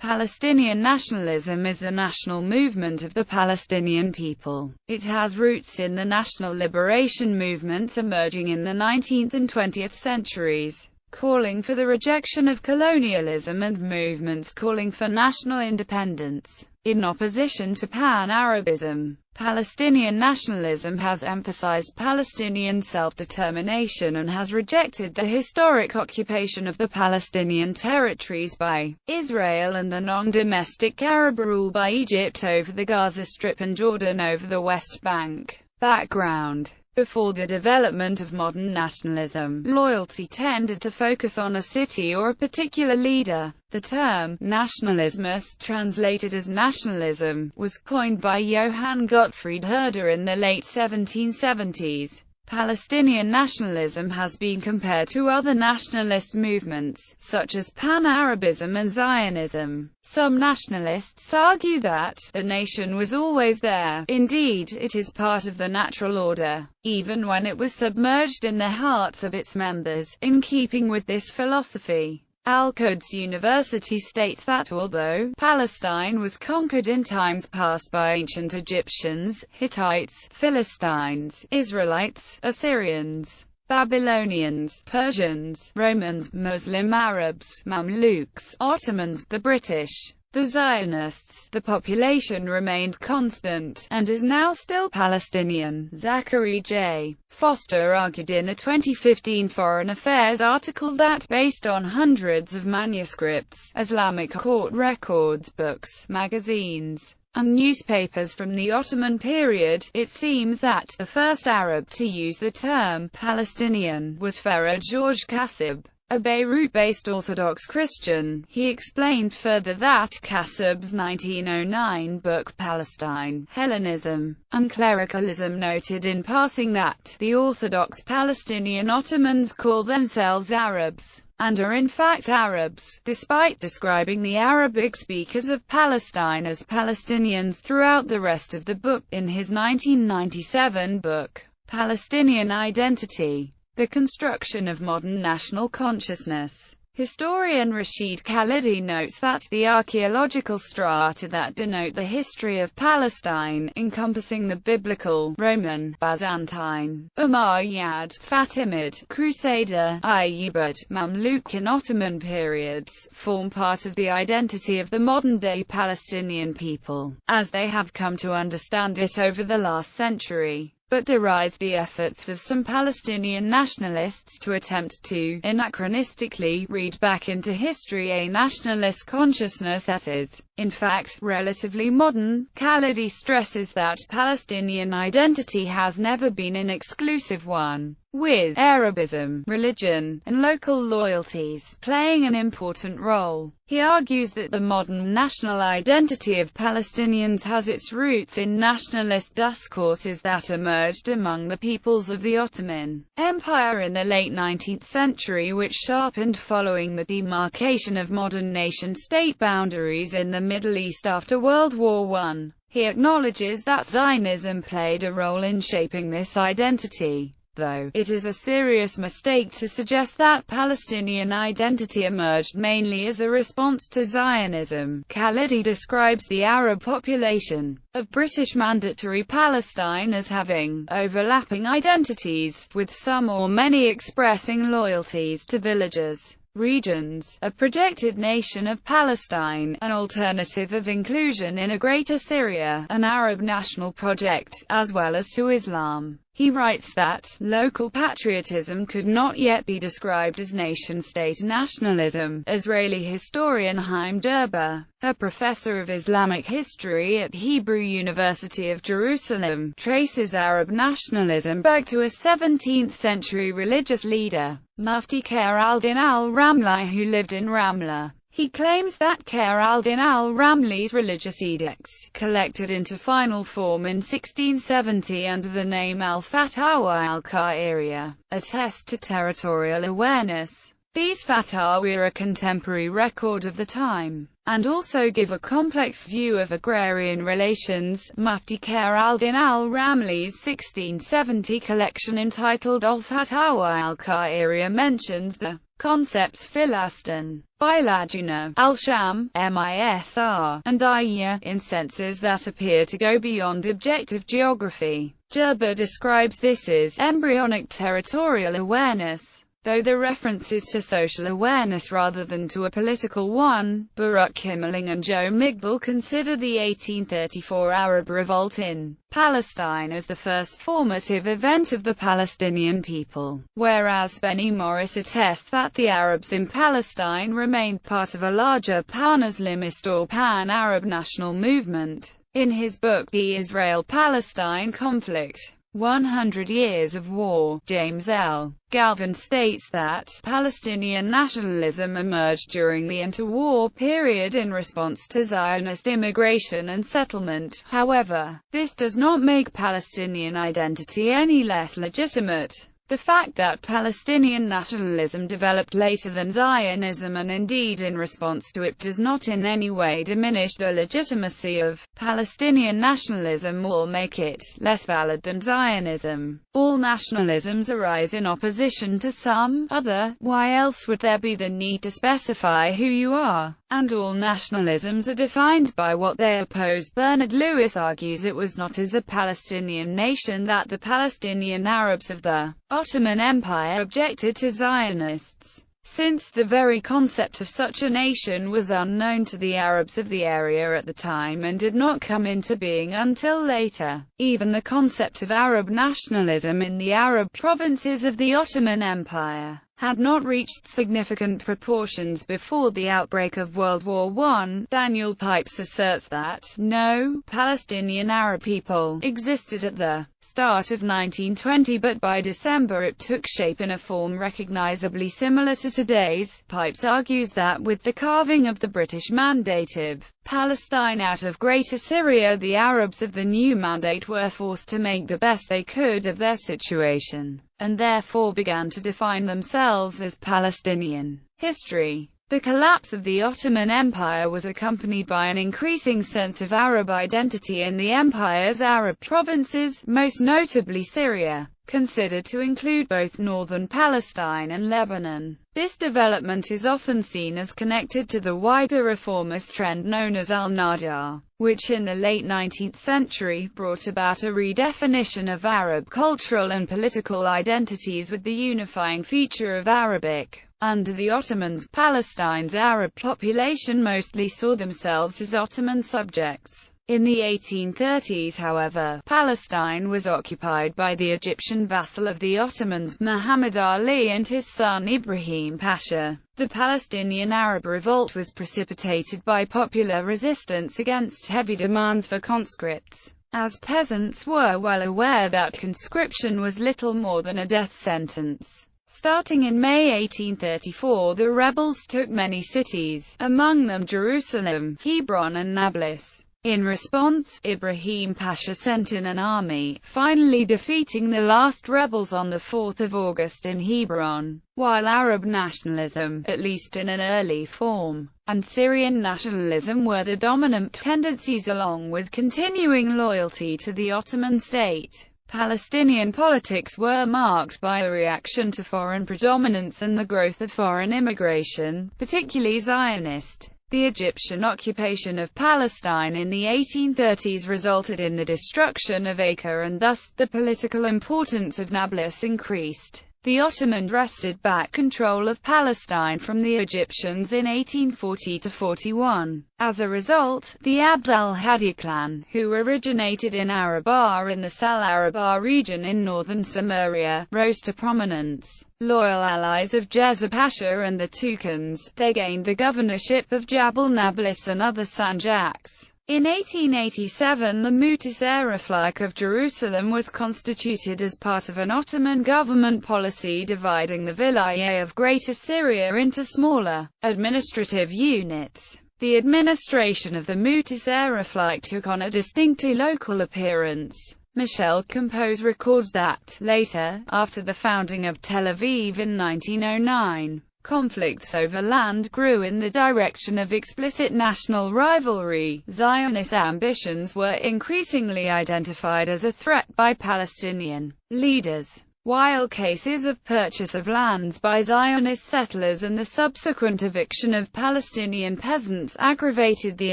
Palestinian nationalism is the national movement of the Palestinian people. It has roots in the national liberation movements emerging in the 19th and 20th centuries, calling for the rejection of colonialism, and movements calling for national independence. In opposition to Pan-Arabism, Palestinian nationalism has emphasized Palestinian self-determination and has rejected the historic occupation of the Palestinian territories by Israel and the non-domestic Arab rule by Egypt over the Gaza Strip and Jordan over the West Bank. Background: before the development of modern nationalism, loyalty tended to focus on a city or a particular leader. The term nationalismus, translated as nationalism, was coined by Johann Gottfried Herder in the late 1770s. Palestinian nationalism has been compared to other nationalist movements, such as Pan-Arabism and Zionism. Some nationalists argue that the nation was always there. Indeed, it is part of the natural order, even when it was submerged in the hearts of its members. In keeping with this philosophy, Al-Quds University states that although Palestine was conquered in times past by ancient Egyptians, Hittites, Philistines, Israelites, Assyrians, Babylonians, Persians, Romans, Muslim Arabs, Mamluks, Ottomans, the British, the Zionists, the population remained constant, and is now still Palestinian. Zachary J. Foster argued in a 2015 Foreign Affairs article that, based on hundreds of manuscripts, Islamic court records, books, magazines, and newspapers from the Ottoman period, it seems that the first Arab to use the term Palestinian was Pharaoh George Qassib, a Beirut-based Orthodox Christian. He explained further that Qassib's 1909 book Palestine, Hellenism, and Clericalism noted in passing that the Orthodox Palestinian Ottomans call themselves Arabs, and are in fact Arabs, despite describing the Arabic speakers of Palestine as Palestinians throughout the rest of the book. In his 1997 book, Palestinian Identity: The Construction of Modern National Consciousness, historian Rashid Khalidi notes that the archaeological strata that denote the history of Palestine, encompassing the Biblical, Roman, Byzantine, Umayyad, Fatimid, Crusader, Ayyubid, Mamluk and Ottoman periods, form part of the identity of the modern-day Palestinian people, as they have come to understand it over the last century, but derides the efforts of some Palestinian nationalists to attempt to, anachronistically, read back into history a nationalist consciousness that is, in fact, relatively modern. Khalidi stresses that Palestinian identity has never been an exclusive one, with Arabism, religion, and local loyalties playing an important role. He argues that the modern national identity of Palestinians has its roots in nationalist discourses that emerged among the peoples of the Ottoman Empire in the late 19th century, which sharpened following the demarcation of modern nation-state boundaries in the Middle East after World War I. He acknowledges that Zionism played a role in shaping this identity, though it is a serious mistake to suggest that Palestinian identity emerged mainly as a response to Zionism. Khalidi describes the Arab population of British Mandatory Palestine as having overlapping identities, with some or many expressing loyalties to villages, regions, a projected nation of Palestine, an alternative of inclusion in a Greater Syria, an Arab national project, as well as to Islam. He writes that local patriotism could not yet be described as nation-state nationalism. Israeli historian Chaim Derber, a professor of Islamic history at Hebrew University of Jerusalem, traces Arab nationalism back to a 17th-century religious leader, Mufti Khair al-Din al-Ramli, who lived in Ramla. He claims that Khair al-Din al-Ramli's religious edicts, collected into final form in 1670 under the name al-Fatawa al-Qahiriyya, attest to territorial awareness. These fatwa are a contemporary record of the time, and also give a complex view of agrarian relations. Mufti Khair al-Din al-Ramli's 1670 collection entitled Al-Fatawa al-Qairiyya mentions the concepts Philastin, Bilajuna, Al-Sham, Misr, and Iyya in senses that appear to go beyond objective geography. Gerber describes this as embryonic territorial awareness, though the reference is to social awareness rather than to a political one. Baruch Himmeling and Joe Migdal consider the 1834 Arab revolt in Palestine as the first formative event of the Palestinian people, whereas Benny Morris attests that the Arabs in Palestine remained part of a larger pan-Islamist or pan-Arab national movement. In his book The Israel-Palestine Conflict, 100 Years of War, James L. Galvin states that Palestinian nationalism emerged during the interwar period in response to Zionist immigration and settlement. However, this does not make Palestinian identity any less legitimate. The fact that Palestinian nationalism developed later than Zionism, and indeed in response to it, does not in any way diminish the legitimacy of Palestinian nationalism or make it less valid than Zionism. All nationalisms arise in opposition to some other. Why else would there be the need to specify who you are? And all nationalisms are defined by what they oppose. Bernard Lewis argues it was not as a Palestinian nation that the Palestinian Arabs of the Ottoman Empire objected to Zionists, since the very concept of such a nation was unknown to the Arabs of the area at the time and did not come into being until later. Even the concept of Arab nationalism in the Arab provinces of the Ottoman Empire had not reached significant proportions before the outbreak of World War I. Daniel Pipes asserts that no Palestinian Arab people existed at the start of 1920, but by December it took shape in a form recognizably similar to today's. Pipes argues that with the carving of the British Mandate of Palestine out of Greater Syria, the Arabs of the new mandate were forced to make the best they could of their situation, and therefore began to define themselves as Palestinian. History. The collapse of the Ottoman Empire was accompanied by an increasing sense of Arab identity in the empire's Arab provinces, most notably Syria, considered to include both northern Palestine and Lebanon. This development is often seen as connected to the wider reformist trend known as al-Najah, which in the late 19th century brought about a redefinition of Arab cultural and political identities with the unifying feature of Arabic. Under the Ottomans, Palestine's Arab population mostly saw themselves as Ottoman subjects. In the 1830s, however, Palestine was occupied by the Egyptian vassal of the Ottomans, Muhammad Ali, and his son Ibrahim Pasha. The Palestinian Arab revolt was precipitated by popular resistance against heavy demands for conscripts, as peasants were well aware that conscription was little more than a death sentence. Starting in May 1834, the rebels took many cities, among them Jerusalem, Hebron and Nablus. In response, Ibrahim Pasha sent in an army, finally defeating the last rebels on 4 August in Hebron. While Arab nationalism, at least in an early form, and Syrian nationalism were the dominant tendencies, along with continuing loyalty to the Ottoman state, Palestinian politics were marked by a reaction to foreign predominance and the growth of foreign immigration, particularly Zionist. The Egyptian occupation of Palestine in the 1830s resulted in the destruction of Acre, and thus, the political importance of Nablus increased. The Ottomans wrested back control of Palestine from the Egyptians in 1840–41. As a result, the Abd al-Hadi clan, who originated in Arabah in the Sal Arabah region in northern Samaria, rose to prominence. Loyal allies of Jezza Pasha and the Toucans, they gained the governorship of Jabal Nablus and other sanjaks. In 1887, the Mutasarriflik of Jerusalem was constituted as part of an Ottoman government policy dividing the Vilayah of Greater Syria into smaller, administrative units. The administration of the Mutasarriflik took on a distinctly local appearance. Michel Compose records that, later, after the founding of Tel Aviv in 1909, conflicts over land grew in the direction of explicit national rivalry. Zionist ambitions were increasingly identified as a threat by Palestinian leaders, while cases of purchase of lands by Zionist settlers and the subsequent eviction of Palestinian peasants aggravated the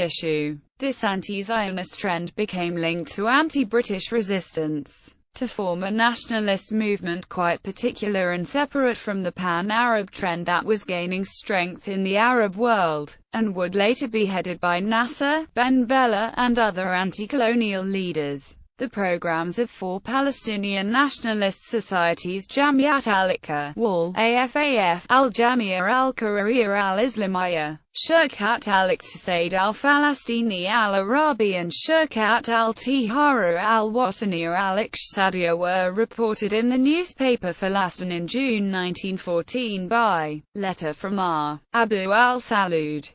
issue. This anti-Zionist trend became linked to anti-British resistance to form a nationalist movement quite particular and separate from the pan-Arab trend that was gaining strength in the Arab world, and would later be headed by Nasser, Ben Bella, and other anti-colonial leaders. The programs of four Palestinian nationalist societies, Jamiat al-Iqqa wal AFAF, Al-Jamia al-Qurariyya al-Islamiyya, Shirkat al-Iqtisaid al-Falastini al-Arabi and Shirkat al-Tijara al-Wataniya al-Iqtisadiyya were reported in the newspaper Falastin in June 1914 by letter from R. Abu al-Salud.